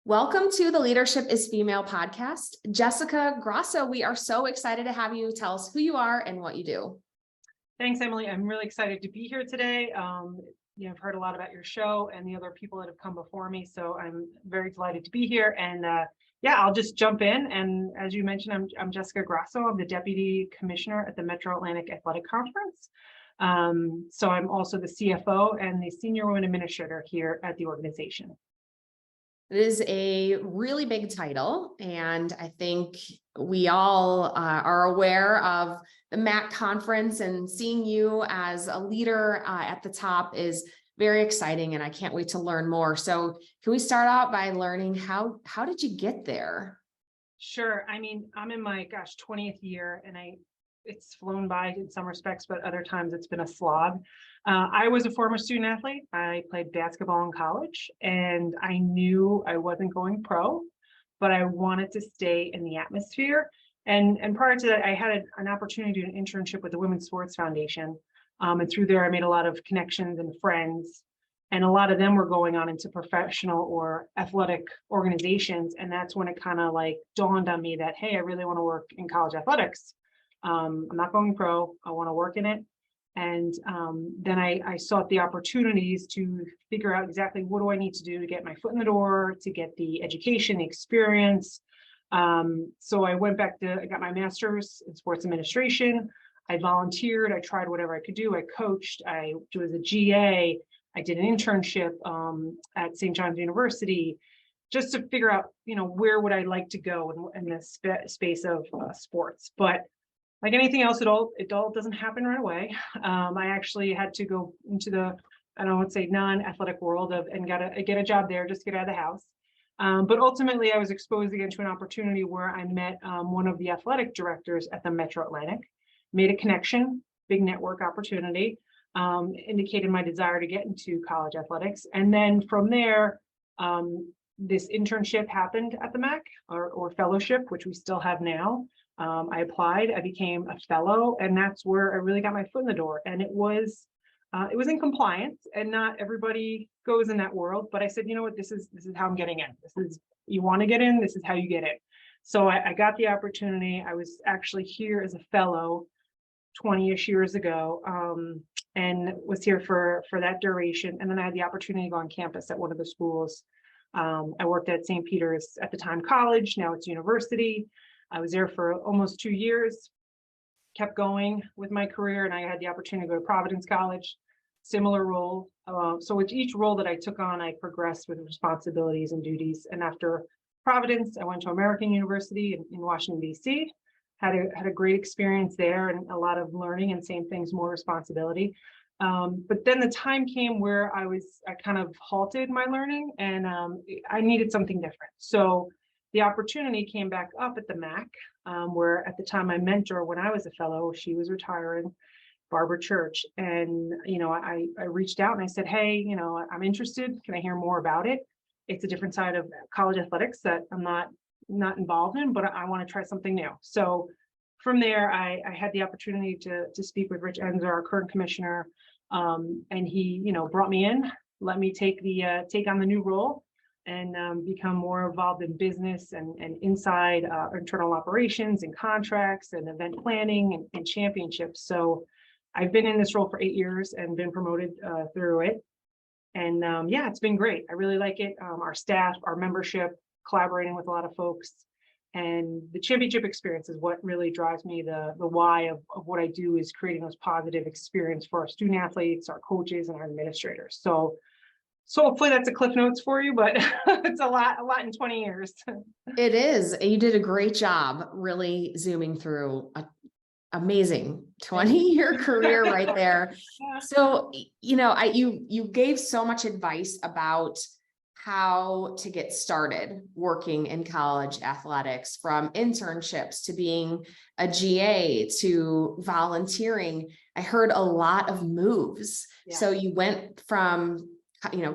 Welcome to the Leadership is Female podcast. Jessica Grasso, we are so excited to have you. Tell us who you are and what you do. Thanks, Emily. I'm really excited to be here today. I've heard a lot about your show and the other people that have come before me, so I'm very delighted to be here. And I'll just jump in. And as you mentioned, I'm Jessica Grasso. I'm the Deputy Commissioner at the Metro Atlantic Athletic Conference. So I'm also the CFO and the Senior Women Administrator here at the organization. It is a really big title, and I think we all are aware of the MAAC conference, and seeing you as a leader at the top is very exciting, and I can't wait to learn more. So can we start out by learning how did you get there? Sure. I mean, I'm in my 20th year, and it's flown by in some respects, but other times it's been a slog. I was a former student athlete. I played basketball in college, and I knew I wasn't going pro, but I wanted to stay in the atmosphere. And prior to that, I had an opportunity to do an internship with the Women's Sports Foundation. And through there, I made a lot of connections and friends. And a lot of them were going on into professional or athletic organizations. And that's when it kind of dawned on me that, hey, I really want to work in college athletics. I'm not going pro. I want to work in it. And then I sought the opportunities to figure out exactly what do I need to do to get my foot in the door, to get the education, the experience. So I went back I got my master's in sports administration. I volunteered. I tried whatever I could do. I coached. I was a GA. I did an internship at St. John's University, just to figure out, where would I like to go in this space of sports. But like anything else, it all doesn't happen right away. I actually had to go into the, I don't want to say non-athletic world and get a job there, just to get out of the house. But ultimately, I was exposed again to an opportunity where I met one of the athletic directors at the Metro Atlantic, made a connection, big network opportunity, indicated my desire to get into college athletics. And then from there, this internship happened at the MAAC or fellowship, which we still have now. I applied, I became a fellow, and that's where I really got my foot in the door. And it was in compliance, and not everybody goes in that world. But I said, you know what, this is how I'm getting in. You want to get in, this is how you get in. So I got the opportunity. I was actually here as a fellow 20-ish years ago, and was here for that duration. And then I had the opportunity to go on campus at one of the schools. I worked at St. Peter's at the time college, now it's university. I was there for almost 2 years, kept going with my career, and I had the opportunity to go to Providence College, similar role. So with each role that I took on, I progressed with responsibilities and duties. And after Providence, I went to American University in Washington, D.C., had a great experience there and a lot of learning, and same things, more responsibility. But then the time came where I kind of halted my learning, and I needed something different. So the opportunity came back up at the MAAC, where at the time my mentor, when I was a fellow, she was retiring, Barbara Church. And, I reached out and I said, hey, I'm interested. Can I hear more about it? It's a different side of college athletics that I'm not involved in, but I want to try something new. So from there, I had the opportunity to speak with Rich Enzer, our current commissioner. And he, brought me in, let me take on the new role, and become more involved in business and inside internal operations and contracts and event planning and championships. So I've been in this role for 8 years and been promoted through it. And it's been great. I really like it. Our staff, our membership, collaborating with a lot of folks, and the championship experience is what really drives me. The why of what I do is creating those positive experience for our student athletes, our coaches, and our administrators. So hopefully that's a cliff notes for you, but it's a lot in 20 years. It is. You did a great job really zooming through an amazing 20-year career right there. So, you gave so much advice about how to get started working in college athletics, from internships to being a GA to volunteering. I heard a lot of moves. Yeah. So you went from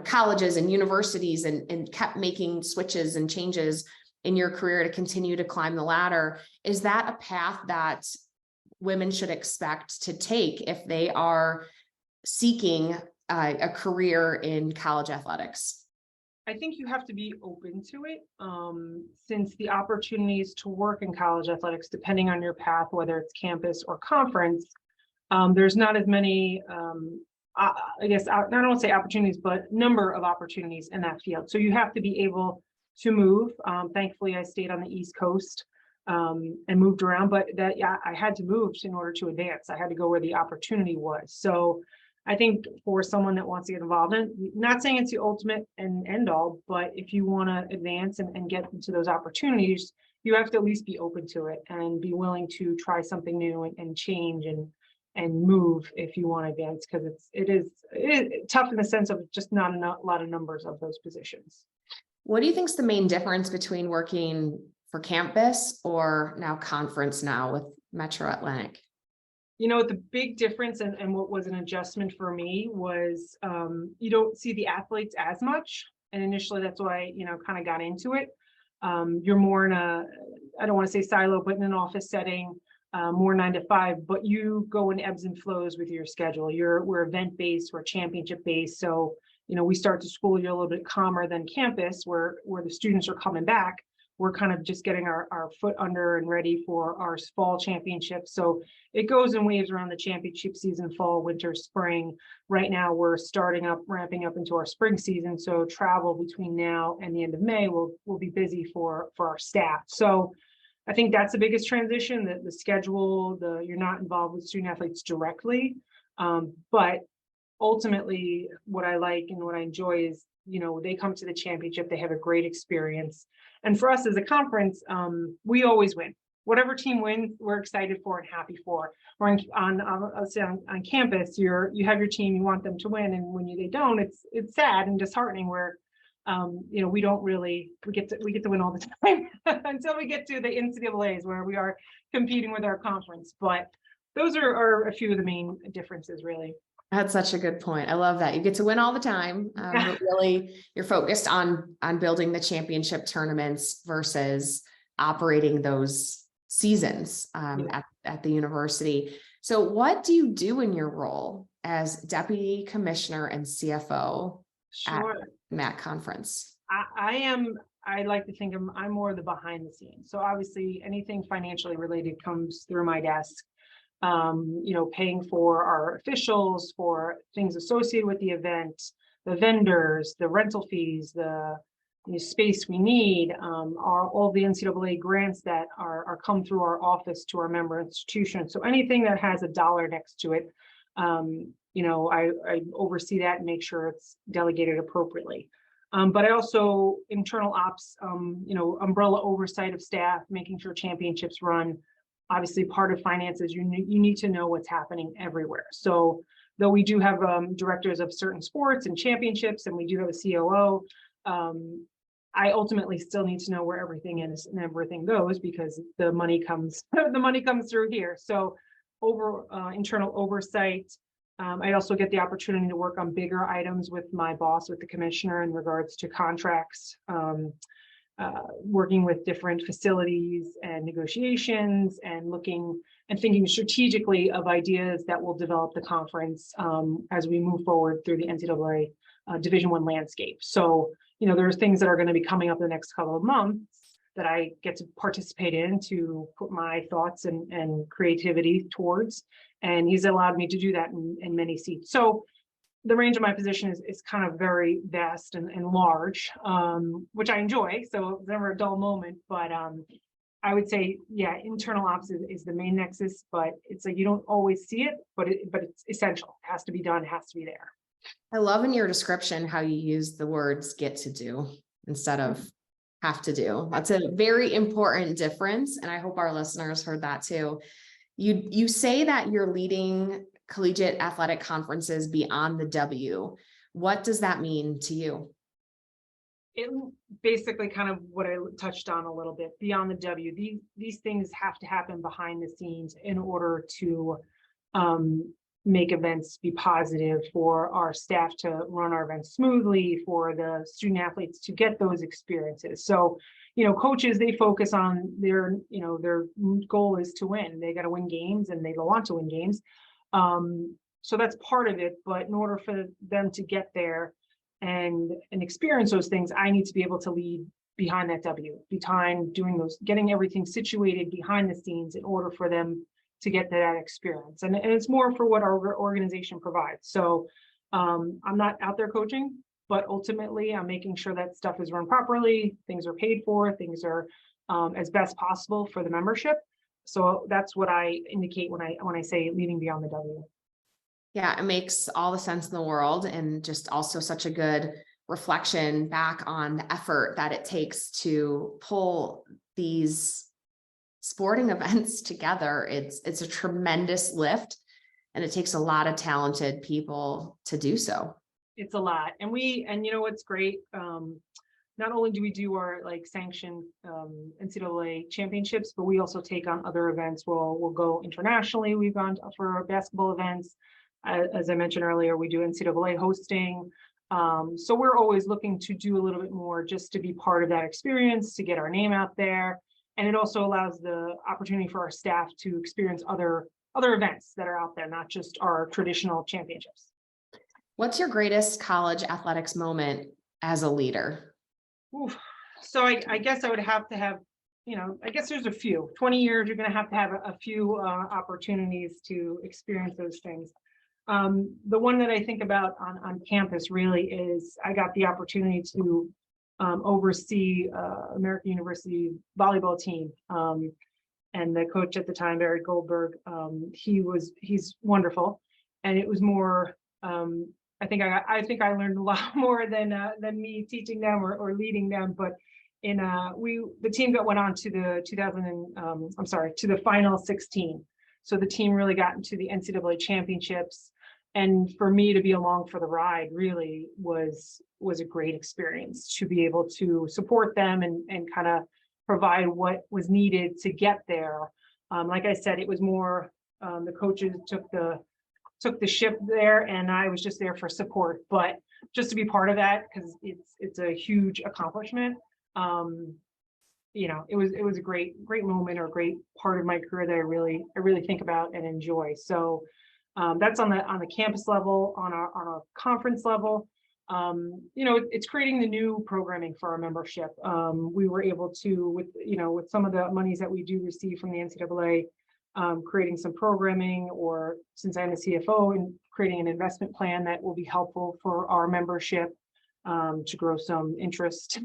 colleges and universities and kept making switches and changes in your career to continue to climb the ladder. Is that a path that women should expect to take if they are seeking a career in college athletics? I think you have to be open to it, since the opportunities to work in college athletics, depending on your path, whether it's campus or conference, there's not as many, I guess, I don't want to say opportunities, but number of opportunities in that field. So you have to be able to move. Thankfully, I stayed on the East Coast and moved around, but that, yeah, I had to move in order to advance. I had to go where the opportunity was. So I think for someone that wants to get involved in, not saying it's the ultimate and end all, but if you want to advance and get into those opportunities, you have to at least be open to it and be willing to try something new and change and move if you want to advance, because it is tough in the sense of just not a lot of numbers of those positions. What do you think is the main difference between working for campus or now conference now with Metro Atlantic? You know, the big difference and what was an adjustment for me was you don't see the athletes as much. And initially that's why, kind of got into it. You're more in a, I don't want to say silo, but in an office setting, more 9 to 5, but you go in ebbs and flows with your schedule. We're event based, we're championship based. So, we start the school year a little bit calmer than campus where the students are coming back. We're kind of just getting our foot under and ready for our fall championship. So it goes in waves around the championship season, fall, winter, spring. Right now we're ramping up into our spring season. So travel between now and the end of May will be busy for our staff. So I think that's the biggest transition, the schedule, you're not involved with student athletes directly. But ultimately what I like and what I enjoy is, they come to the championship, they have a great experience. And for us as a conference, we always win. Whatever team wins, we're excited for and happy for. Or on campus, you have your team, you want them to win, and when they don't, it's sad and disheartening. Where we don't really we get to win all the time until we get to the NCAA's where we are competing with our conference. But those are a few of the main differences, really. That's such a good point. I love that. You get to win all the time, but really you're focused on building the championship tournaments versus operating those seasons at the university. So what do you do in your role as Deputy Commissioner and CFO at MAAC Conference? I like to think I'm more the behind the scenes. So obviously anything financially related comes through my desk. Paying for our officials, for things associated with the event, the vendors, the rental fees, the space we need, all the NCAA grants that are come through our office to our member institutions. So anything that has a dollar next to it, I oversee that and make sure it's delegated appropriately. But I also internal ops, umbrella oversight of staff, making sure championships run. Obviously, part of finances, you need to know what's happening everywhere. So though we do have directors of certain sports and championships, and we do have a COO, I ultimately still need to know where everything is and everything goes, because the money comes through here. So internal oversight. I also get the opportunity to work on bigger items with my boss, with the commissioner, in regards to contracts, working with different facilities and negotiations, and looking and thinking strategically of ideas that will develop the conference as we move forward through the NCAA Division I landscape. So, there's things that are going to be coming up in the next couple of months that I get to participate in, to put my thoughts and creativity towards. And he's allowed me to do that in many seats. So the range of my position is kind of very vast and large, which I enjoy. So it's never a dull moment, but I would say, internal ops is the main nexus, but it's like, you don't always see it, but it's essential. It has to be done, it has to be there. I love in your description how you use the words "get to do" instead of "have to do." That's a very important difference. And I hope our listeners heard that too. You say that you're leading collegiate athletic conferences beyond the W. What does that mean to you? It basically kind of what I touched on a little bit, beyond the W. These things have to happen behind the scenes in order to make events be positive, for our staff to run our events smoothly, for the student athletes to get those experiences. So, coaches, they focus on their goal is to win. They got to win games, and they want to win games. So that's part of it. But in order for them to get there and experience those things, I need to be able to lead behind that W, behind doing those, getting everything situated behind the scenes in order for them to get that experience. And it's more for what our organization provides. So I'm not out there coaching, but ultimately I'm making sure that stuff is run properly, things are paid for, things are as best possible for the membership. So that's what I indicate when I say leading beyond the W. Yeah, it makes all the sense in the world, and just also such a good reflection back on the effort that it takes to pull these sporting events together. It's a tremendous lift, and it takes a lot of talented people to do so. It's a lot. And you know what's great? Not only do we do our like sanctioned NCAA championships, but we also take on other events. We'll go internationally. We've gone for our basketball events. As I mentioned earlier, we do NCAA hosting. So we're always looking to do a little bit more just to be part of that experience, to get our name out there. And it also allows the opportunity for our staff to experience other events that are out there, not just our traditional championships. What's your greatest college athletics moment as a leader? Oof. So I guess I would have to have, I guess there's a few. 20 years, you're going to have a few opportunities to experience those things. The one that I think about on campus really is I got the opportunity to oversee American University volleyball team. And the coach at the time, Barry Goldberg, he's wonderful. And it was more, I think I learned a lot more than me teaching them or leading them. But the team that went on to the to the final 16. So the team really got into the NCAA championships. And for me to be along for the ride really was a great experience to be able to support them and kind of provide what was needed to get there. Like I said, it was more the coaches took the ship there, and I was just there for support. But just to be part of that, because it's a huge accomplishment. It was a great moment, or a great part of my career that I really think about and enjoy. So that's on the campus level. On a conference level, it's creating the new programming for our membership. We were able to, with some of the monies that we do receive from the NCAA, creating some programming, or since I'm the CFO, and creating an investment plan that will be helpful for our membership to grow some interest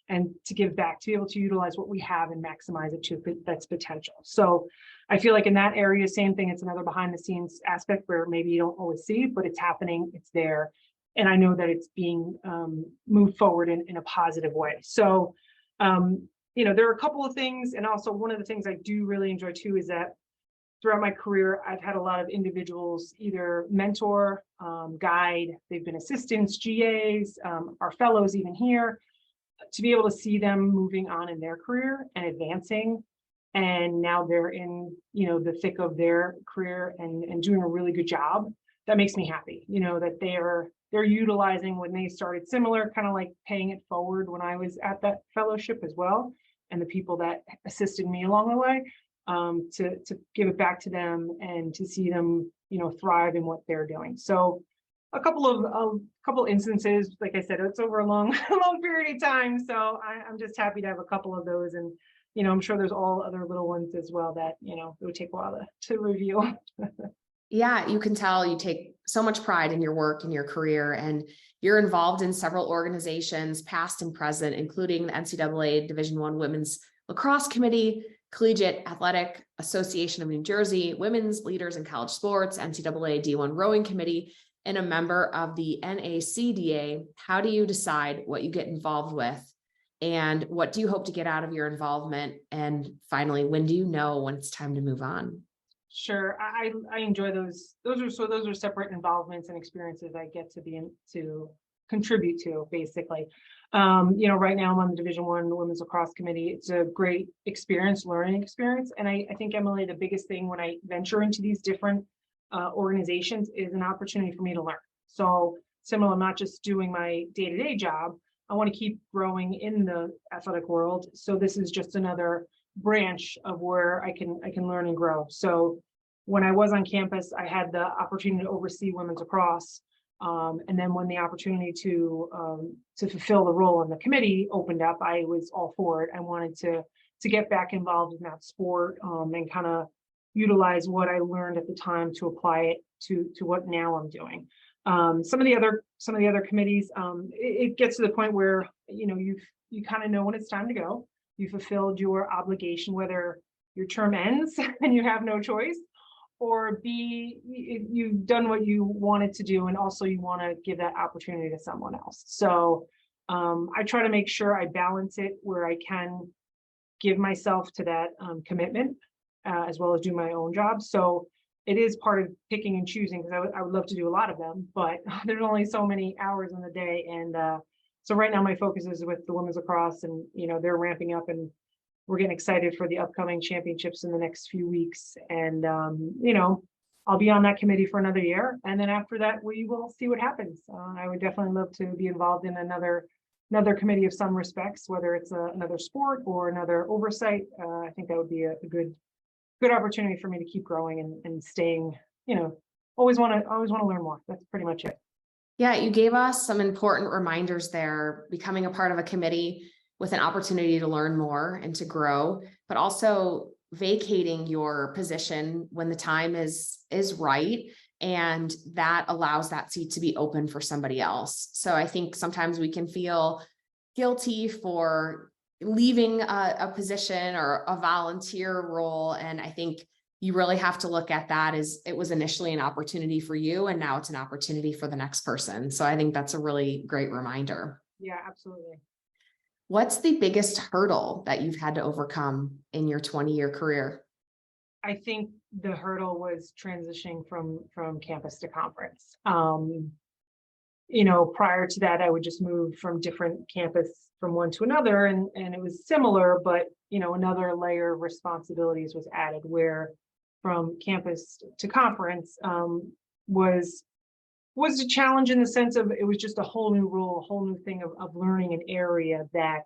and to give back, to be able to utilize what we have and maximize it to that's potential. So I feel like in that area, same thing. It's another behind the scenes aspect where maybe you don't always see, but it's happening, it's there. And I know that it's being moved forward in a positive way. So, there are a couple of things. And also one of the things I do really enjoy too is that throughout my career, I've had a lot of individuals either mentor, guide, they've been assistants, GAs, our fellows even here, to be able to see them moving on in their career and advancing. And now they're in, the thick of their career and doing a really good job. That makes me happy, that they're utilizing when they started similar, kind of like paying it forward when I was at that fellowship as well. And the people that assisted me along the way, to give it back to them and to see them, thrive in what they're doing. So a couple instances, like I said, it's over a long period of time. So I'm just happy to have a couple of those. And, I'm sure there's all other little ones as well that, it would take a while to review. Yeah, you can tell you take so much pride in your work and your career, and you're involved in several organizations, past and present, including the NCAA Division I Women's Lacrosse Committee, Collegiate Athletic Association of New Jersey, Women's Leaders in College Sports, NCAA D1 Rowing Committee, and a member of the NACDA. How do you decide what you get involved with? And what do you hope to get out of your involvement? And finally, when do you know when it's time to move on? Sure, I enjoy those. Those are separate involvements and experiences I get to contribute to, basically. Right now I'm on the Division I Women's Lacrosse Committee. It's a great learning experience. And I think, Emily, the biggest thing when I venture into these different organizations is an opportunity for me to learn. So similar, I'm not just doing my day-to-day job. I want to keep growing in the athletic world. So this is just another branch of where I can learn and grow. So when I was on campus, I had the opportunity to oversee women's lacrosse. And then when the opportunity to fulfill the role in the committee opened up, I was all for it. I wanted to get back involved in that sport, and kind of utilize what I learned at the time to apply it to what now I'm doing. Some of the other committees, it gets to the point where, you know, you kind of know when it's time to go. You fulfilled your obligation, whether your term ends and you have no choice, or B, you've done what you wanted to do, and also you want to give that opportunity to someone else. So I try to make sure I balance it where I can give myself to that commitment, as well as do my own job. So it is part of picking and choosing, because I would love to do a lot of them, but there's only so many hours in the day. And so right now my focus is with the women's lacrosse, and you know, they're ramping up, and we're getting excited for the upcoming championships in the next few weeks. And you know, I'll be on that committee for another year, and then after that we will see what happens. I would definitely love to be involved in another committee of some respects, whether it's another sport or another oversight. I think that would be a good opportunity for me to keep growing and staying, you know, always want to learn more. That's pretty much it. Yeah, you gave us some important reminders there, becoming a part of a committee with an opportunity to learn more and to grow, but also vacating your position when the time is right. And that allows that seat to be open for somebody else. So I think sometimes we can feel guilty for leaving a position or a volunteer role. And I think you really have to look at that as it was initially an opportunity for you, and now it's an opportunity for the next person. So I think that's a really great reminder. Yeah, absolutely. What's the biggest hurdle that you've had to overcome in your 20-year career? I think the hurdle was transitioning from campus to conference. You know, prior to that, I would just move from different campus from one to another, and it was similar, but you know, another layer of responsibilities was added, where from campus to conference was a challenge in the sense of it was just a whole new role, a whole new thing of learning an area that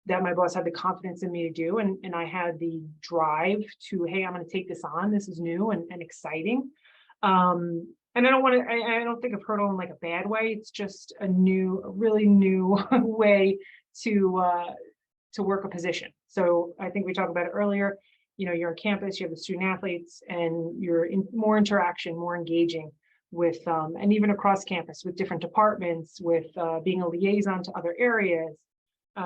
that my boss had the confidence in me to do, and I had the drive to, hey, I'm going to take this on. This is new and exciting. And I don't think of hurdle in like a bad way. It's just a really new way to work a position. So I think we talked about it earlier. You know, you're on campus, you have the student athletes, and you're in more interaction, more engaging with, and even across campus with different departments, with being a liaison to other areas.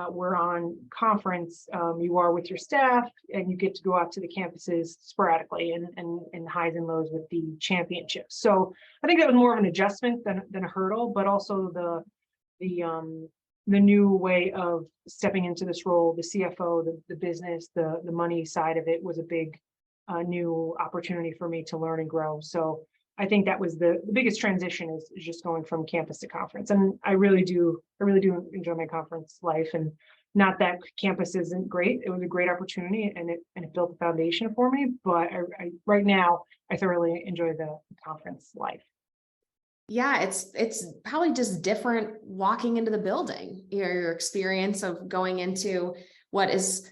We're on conference, you are with your staff, and you get to go out to the campuses sporadically and highs and lows with the championships. So I think that was more of an adjustment than a hurdle, but also the new way of stepping into this role, the CFO, the business, the money side of it was a big new opportunity for me to learn and grow. So I think that was the biggest transition is just going from campus to conference. And I really do enjoy my conference life, and not that campus isn't great. It was a great opportunity, and it built a foundation for me. But I right now, I thoroughly enjoy the conference life. Yeah, it's probably just different walking into the building. Your experience of going into what is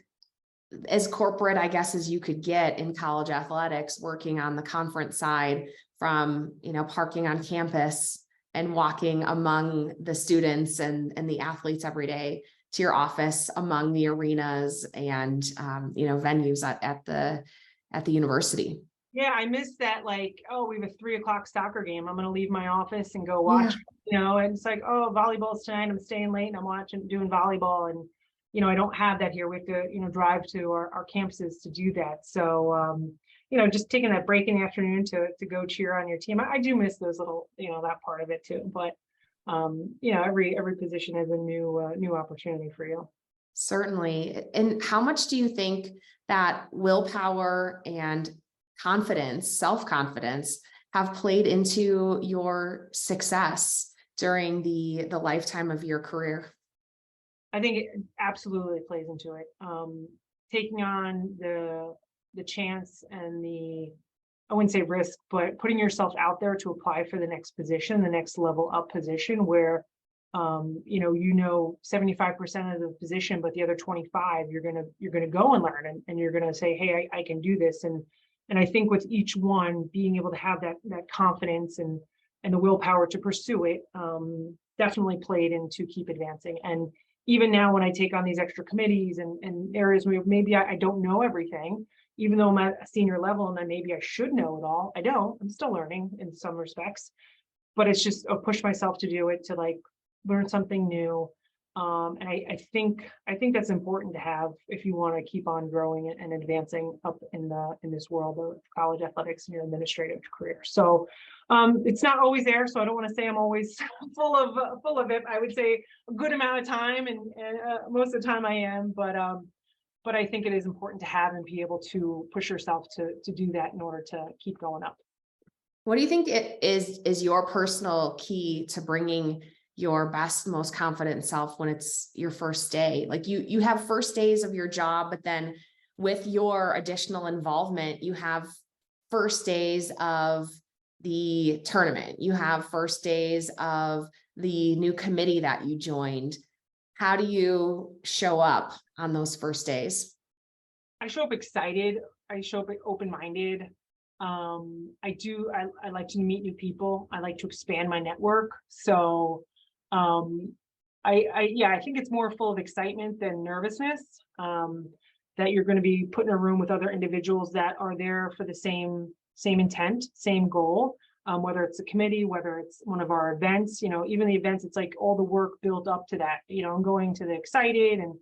as corporate, I guess, as you could get in college athletics, working on the conference side, from, you know, parking on campus and walking among the students and the athletes every day, to your office among the arenas and you know, venues at the university. Yeah, I miss that. Like, oh, we have a 3 o'clock soccer game. I'm going to leave my office and go watch. Yeah. You know, and it's like, oh, volleyball's tonight. I'm staying late and I'm doing volleyball, and you know, I don't have that here. We have to, you know, drive to our campuses to do that. So you know, just taking that break in the afternoon to go cheer on your team. I do miss those little, you know, that part of it too. But you know, every position is a new opportunity for you. Certainly. And how much do you think that willpower and confidence, self-confidence, have played into your success during the lifetime of your career? I think it absolutely plays into it. Taking on the chance and I wouldn't say risk, but putting yourself out there to apply for the next position, the next level up position, where you know 75% of the position, but the other 25 you're gonna go and learn, and you're gonna say, hey, I can do this. And I think with each one, being able to have that confidence and and the willpower to pursue it definitely played into keep advancing. And even now when I take on these extra committees and areas where maybe I don't know everything, even though I'm at a senior level and then maybe I should know it all, I don't. I'm still learning in some respects, but it's just a push myself to do it, to like learn something new. And I think that's important to have if you want to keep on growing and advancing up in this world of college athletics and your administrative career. So it's not always there. So I don't want to say I'm always full of it. I would say a good amount of time, and most of the time I am. But I think it is important to have and be able to push yourself to do that in order to keep going up. What do you think it is your personal key to bringing your best, most confident self when it's your first day? Like you have first days of your job, but then with your additional involvement, you have first days of the tournament, you have first days of the new committee that you joined. How do you show up on those first days? I show up excited. I show up open-minded. I like to meet new people. I like to expand my network. So I think it's more full of excitement than nervousness, that you're going to be put in a room with other individuals that are there for the same intent, same goal, whether it's a committee, whether it's one of our events, even the events, it's like all the work built up to that. I'm going to the excited and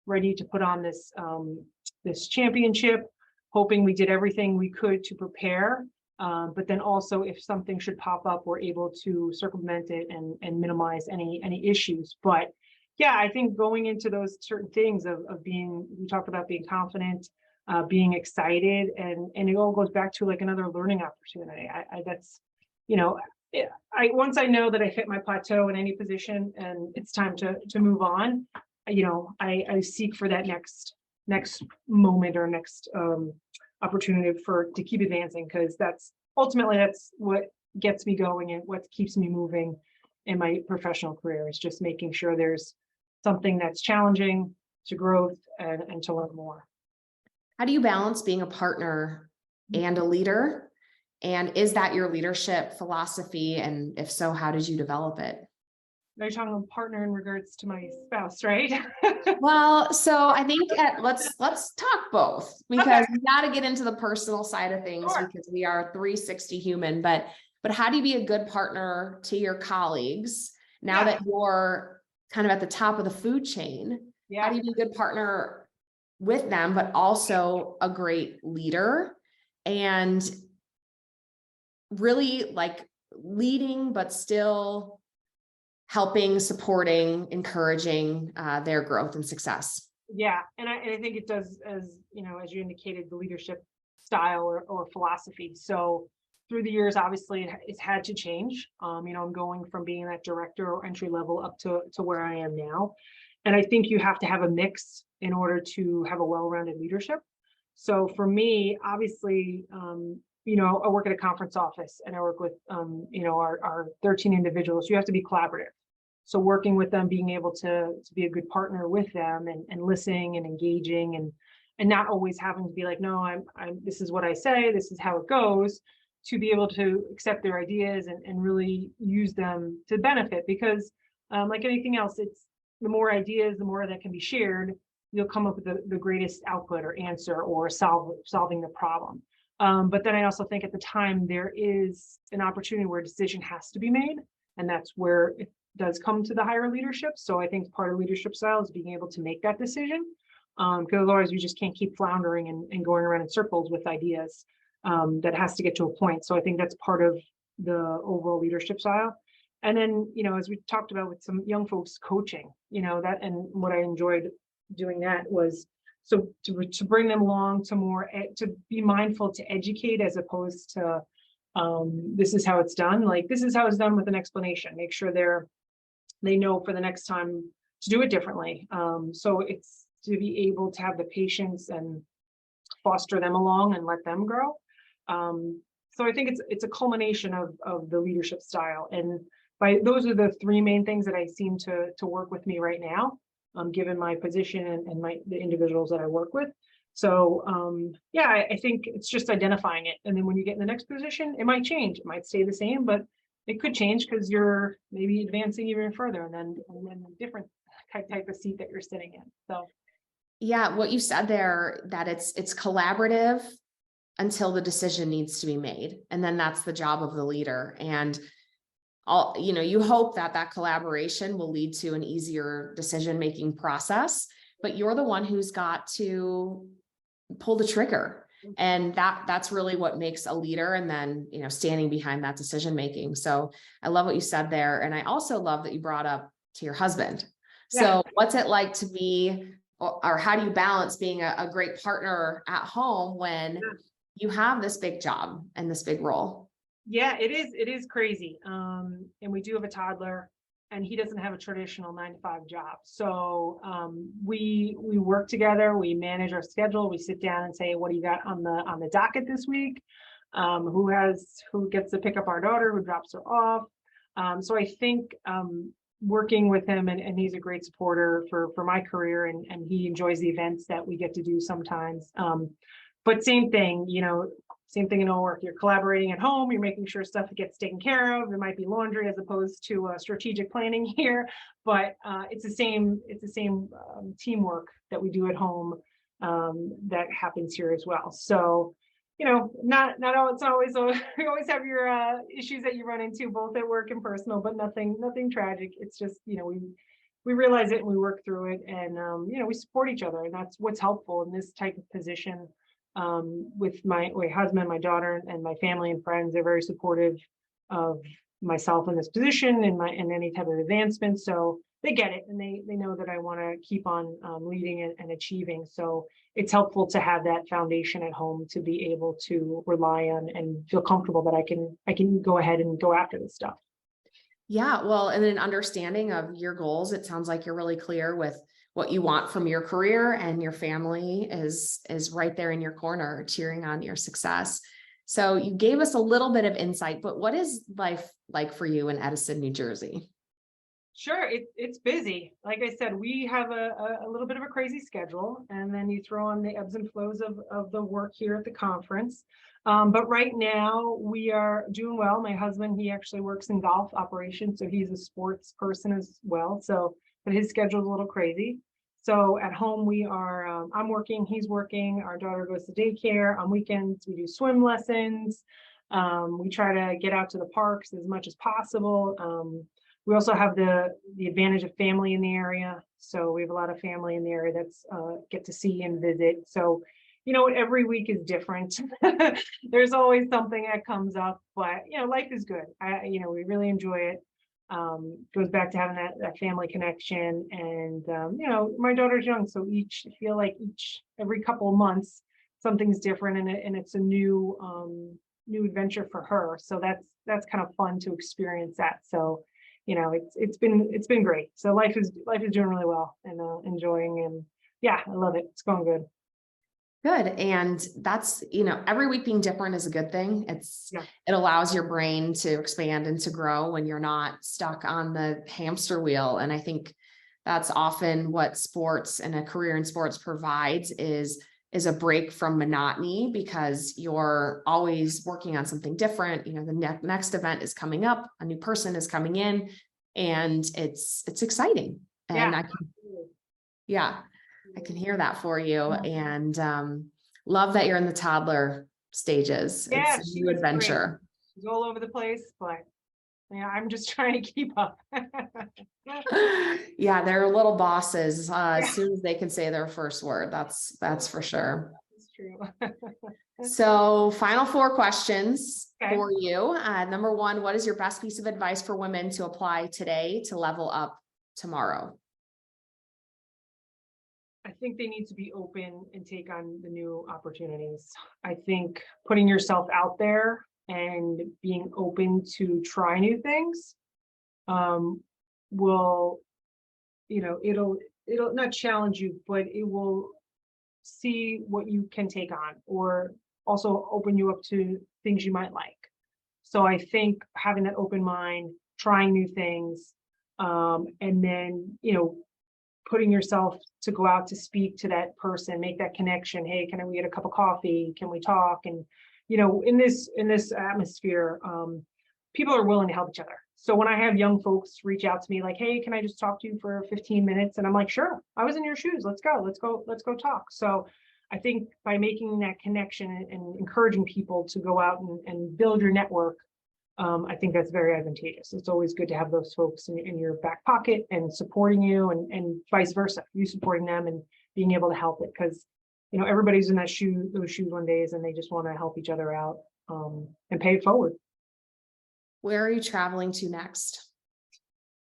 ready to put on this championship, hoping we did everything we could to prepare. But then also if something should pop up, we're able to circumvent it and minimize any issues. But yeah, I think going into those certain things of being, we talked about being confident, being excited, and it all goes back to like another learning opportunity. Once I know that I hit my plateau in any position and it's time to move on, I seek for that next moment or next opportunity to keep advancing, because that's what gets me going and what keeps me moving in my professional career, is just making sure there's something that's challenging to growth and to learn more. How do you balance being a partner and a leader? And is that your leadership philosophy? And if so, how did you develop it? You're talking about partner in regards to my spouse, right? Well, so I think let's talk both, because we got to get into the personal side of things, Sure. because we are 360 human, but how do you be a good partner to your colleagues now that you're kind of at the top of the food chain? How do you be a good partner with them, but also a great leader and really like leading, but still helping, supporting, encouraging their growth and success? Yeah, and I think it does, as you indicated, the leadership style or philosophy. So through the years, obviously, it's had to change. I'm going from being that director or entry level up to where I am now. And I think you have to have a mix in order to have a well-rounded leadership. So for me, obviously, I work at a conference office and I work with, our 13 individuals. You have to be collaborative. So working with them, being able to be a good partner with them and listening and engaging and not always having to be like, no, this is what I say, this is how it goes, to be able to accept their ideas and really use them to benefit. Because like anything else, it's the more ideas, the more that can be shared, you'll come up with the greatest output or answer or solving the problem. But then I also think at the time there is an opportunity where a decision has to be made, and that's where it does come to the higher leadership. So I think part of leadership style is being able to make that decision, because otherwise you just can't keep floundering and going around in circles with ideas. That has to get to a point. So I think that's part of the overall leadership style. And then, as we talked about with some young folks, coaching, that, and what I enjoyed doing that was, so to bring them along to be mindful to educate, as opposed to this is how it's done. Like, this is how it's done with an explanation. Make sure they know for the next time to do it differently. So it's to be able to have the patience and foster them along and let them grow. So I think it's a culmination of the leadership style, and those are the three main things that I seem to work with me right now, given my position and the individuals that I work with. So I think it's just identifying it, and then when you get in the next position, it might change, it might stay the same, but it could change because you're maybe advancing even further and then a different type of seat that you're sitting in. So Yeah, what you said there, that it's collaborative until the decision needs to be made. And then that's the job of the leader. And all, you hope that that collaboration will lead to an easier decision-making process, but you're the one who's got to pull the trigger. And that's really what makes a leader, and then, standing behind that decision-making. So I love what you said there. And I also love that you brought up to your husband. yeah. So what's it like to be, or how do you balance being a great partner at home when you have this big job and this big role? Yeah, it is crazy. And we do have a toddler, and he doesn't have a traditional 9 to 5 job. So we work together, we manage our schedule, we sit down and say, what do you got on the docket this week? Who gets to pick up our daughter, who drops her off. So I think working with him, and he's a great supporter for my career, and he enjoys the events that we get to do sometimes. But same thing, same thing in all work. You're collaborating at home. You're making sure stuff gets taken care of. There might be laundry as opposed to strategic planning here, but it's the same. It's the same teamwork that we do at home that happens here as well. So, not all. It's always you always have your issues that you run into both at work and personal, but nothing tragic. It's just we realize it and we work through it, and we support each other, and that's what's helpful in this type of position. With my husband, my daughter, and my family and friends. They're very supportive of myself in this position and any type of advancement. So they get it, and they know that I want to keep on leading and achieving. So it's helpful to have that foundation at home to be able to rely on and feel comfortable that I can go ahead and go after this stuff. Yeah, well, and an understanding of your goals. It sounds like you're really clear with what you want from your career, and your family is right there in your corner, cheering on your success. So you gave us a little bit of insight, but what is life like for you in Edison, New Jersey? Sure, it's busy. Like I said, we have a little bit of a crazy schedule, and then you throw on the ebbs and flows of the work here at the conference. But right now we are doing well. My husband, he actually works in golf operations, so he's a sports person as well. So, but his schedule is a little crazy. So at home we are, I'm working, he's working, our daughter goes to daycare. On weekends we do swim lessons. We try to get out to the parks as much as possible. We also have the advantage of family in the area. So we have a lot of family in the area that's get to see and visit. So, every week is different. There's always something that comes up, but life is good. We really enjoy it. Goes back to having that family connection, and my daughter's young, so every couple of months something's different, and it's a new adventure for her. So that's kind of fun to experience that. So it's been great. So life is doing really well, and enjoying, and yeah, I love it. It's going good. Good. And that's, every week being different is a good thing. It allows your brain to expand and to grow when you're not stuck on the hamster wheel. And I think that's often what sports and a career in sports provides is a break from monotony, because you're always working on something different. The next event is coming up, a new person is coming in, and it's exciting. And I can hear that for you, and love that you're in the toddler stages. Yeah, it's a new adventure. She's all over the place, but I'm just trying to keep up. Yeah, they're little bosses. As soon as they can say their first word, that's for sure. That's true. So, final 4 questions for you. Number 1, what is your best piece of advice for women to apply today to level up tomorrow? I think they need to be open and take on the new opportunities. I think putting yourself out there and being open to try new things will, it'll not challenge you, but it will see what you can take on, or also open you up to things you might like. So I think having that open mind, trying new things, and then, putting yourself to go out to speak to that person, make that connection. Hey, can we get a cup of coffee? Can we talk? And, in this atmosphere, people are willing to help each other. So when I have young folks reach out to me like, hey, can I just talk to you for 15 minutes? And I'm like, sure, I was in your shoes. Let's go talk. So I think by making that connection and encouraging people to go out and build your network, I think that's very advantageous. It's always good to have those folks in your back pocket and supporting you, and vice versa, you supporting them and being able to help it, because everybody's in those shoes one days, and they just want to help each other out and pay it forward. Where are you traveling to next?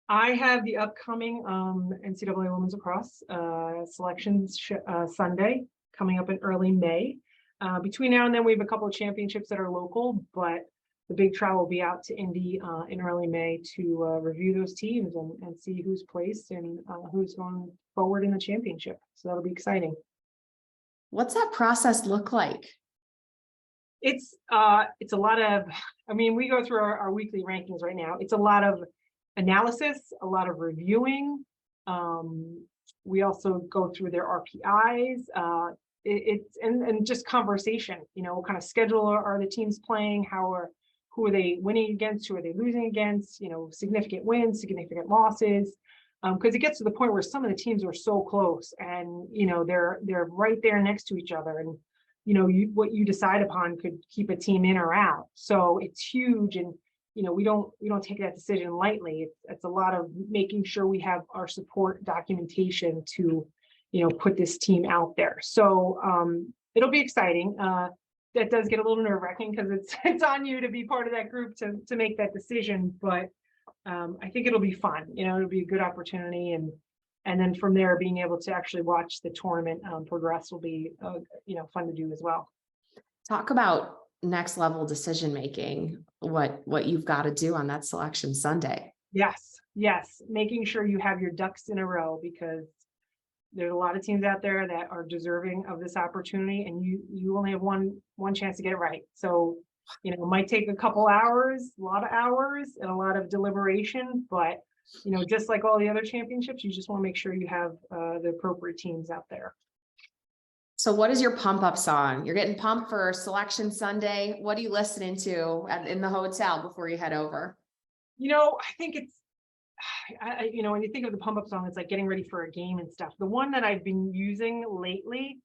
I have the upcoming NCAA Women's Lacrosse selections Sunday coming up in early May. Between now and then, we have a couple of championships that are local, but the big trial will be out to Indy in early May to review those teams and see who's placed and who's going forward in the championship. So that'll be exciting. What's that process look like? It's a lot of, we go through our weekly rankings right now. It's a lot of analysis, a lot of reviewing. We also go through their RPIs. It's just conversation. What kind of schedule are the teams playing? Who are they winning against? Who are they losing against? Significant wins, significant losses. Because it gets to the point where some of the teams are so close, and they're right there next to each other, and what you decide upon could keep a team in or out. So it's huge, and we don't take that decision lightly. It's a lot of making sure we have our support documentation to put this team out there. So it'll be exciting. That does get a little nerve-wracking because it's on you to be part of that group to make that decision, but I think it'll be fun. It'll be a good opportunity, and then from there, being able to actually watch the tournament progress will be fun to do as well. Talk about next level decision making. What you've got to do on that selection Sunday. Yes, making sure you have your ducks in a row, because there's a lot of teams out there that are deserving of this opportunity, and you only have one chance to get it right. So it might take a couple hours, a lot of hours, and a lot of deliberation, but just like all the other championships, you just want to make sure you have the appropriate teams out there. So what is your pump up song? You're getting pumped for selection Sunday. What are you listening to in the hotel before you head over? I think it's, when you think of the pump up song, it's like getting ready for a game and stuff. The one that I've been using lately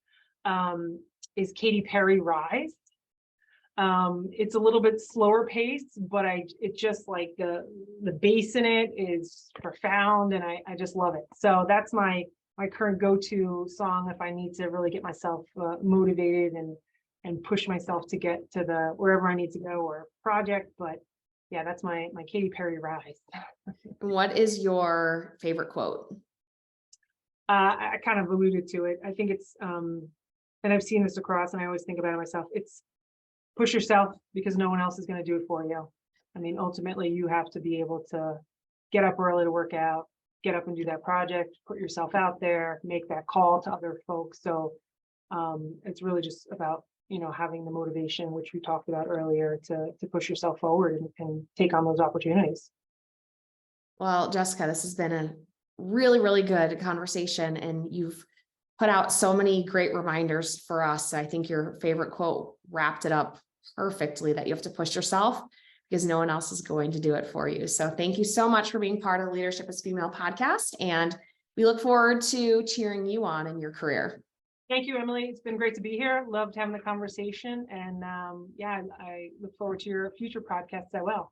is Katy Perry Rise. It's a little bit slower paced, but it's just like the bass in it is profound, and I just love it. So that's my current go-to song if I need to really get myself motivated and push myself to get to wherever I need to go or project. But yeah, that's my Katy Perry Rise. What is your favorite quote? I kind of alluded to it. I think it's, and I've seen this across, and I always think about it myself. It's push yourself, because no one else is going to do it for you. Ultimately, you have to be able to get up early to work out, get up and do that project, put yourself out there, make that call to other folks. So it's really just about having the motivation, which we talked about earlier, to push yourself forward and take on those opportunities. Well, Jessica, this has been a really, really good conversation, and you've put out so many great reminders for us. I think your favorite quote wrapped it up perfectly, that you have to push yourself because no one else is going to do it for you. So thank you so much for being part of the Leadership as Female podcast, and we look forward to cheering you on in your career. Thank you, Emily. It's been great to be here. Loved having the conversation. And I look forward to your future podcasts as well.